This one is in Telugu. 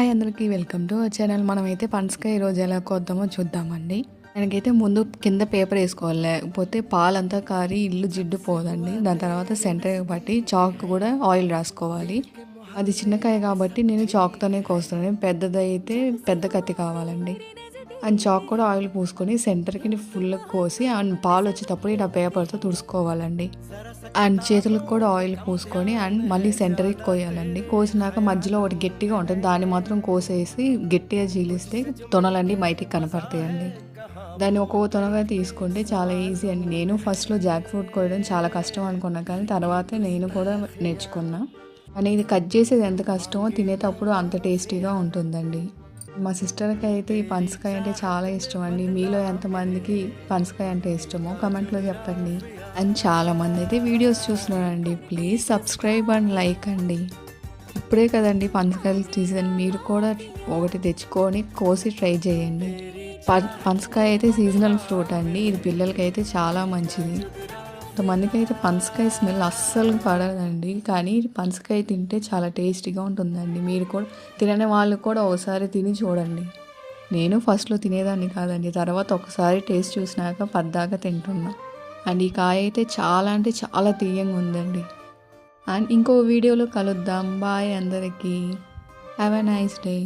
హాయ్ అందరికీ వెల్కమ్ టు అవర్ ఛానల్. మనమైతే పనసకాయ ఈరోజు ఎలా కోద్దామో చూద్దామండి. దానికైతే ముందు కింద పేపర్ వేసుకోవాలి, లేకపోతే పాలంతా కారి ఇల్లు జిడ్డు పోదండి. దాని తర్వాత సెంటర్ బట్టి చాక్ కూడా ఆయిల్ రాసుకోవాలి. అది చిన్నకాయ కాబట్టి నేను చాక్తోనే కోస్తాను, పెద్దదైతే పెద్ద కత్తి కావాలండి. అండ్ చాక్ కూడా ఆయిల్ పూసుకొని సెంటర్కి ఫుల్ కోసి అండ్ పాలు వచ్చేటప్పుడు ఇలా పేపర్తో తుడుచుకోవాలండి. అండ్ చేతులకు కూడా ఆయిల్ పూసుకొని అండ్ మళ్ళీ సెంటర్కి కోయాలండి. కోసినాక మధ్యలో ఒకటి గట్టిగా ఉంటుంది, దాన్ని మాత్రం కోసేసి గట్టిగా చీలిస్తే తొనలన్నీ బయటికి కనపడతాయండి. దాన్ని ఒక్కొక్క తొనగా తీసుకుంటే చాలా ఈజీ అండి. నేను ఫస్ట్లో జాక్ ఫ్రూట్ కోయడం చాలా కష్టం అనుకున్నా, కానీ తర్వాత నేను కూడా నేర్చుకున్నా. అని ఇది కట్ చేసేది ఎంత కష్టమో తినేటప్పుడు అంత టేస్టీగా ఉంటుందండి. మా సిస్టర్కి అయితే ఈ పనసకాయ అంటే చాలా ఇష్టం అండి. మీలో ఎంతమందికి పనసకాయ అంటే ఇష్టమో కమెంట్లో చెప్పండి. అండ్ చాలామంది అయితే వీడియోస్ చూస్తున్నారండి. ప్లీజ్ సబ్స్క్రైబ్ అండ్ లైక్ అండి. ఇప్పుడే కదండి పనసకాయల సీజన్, మీరు కూడా ఒకటి తెచ్చుకొని కోసి ట్రై చేయండి. పనసకాయ అయితే సీజనల్ ఫ్రూట్ అండి. ఇది పిల్లలకి అయితే చాలా మంచిది. కొంతమందికి అయితే పనసకాయ స్మెల్ అస్సలు పడదండి, కానీ పనసకాయ తింటే చాలా టేస్టీగా ఉంటుందండి. మీరు కూడా తినని వాళ్ళు కూడా ఒకసారి తిని చూడండి. నేను ఫస్ట్లో తినేదాన్ని కాదండి, తర్వాత ఒకసారి టేస్ట్ చూసినాక పద్దాకా తింటున్నా. అండ్ ఈ కాయ అయితే చాలా అంటే చాలా తీయంగా ఉందండి. అండ్ ఇంకో వీడియోలో కలుద్దాం. బాయ్ అందరికీ. Have a nice day.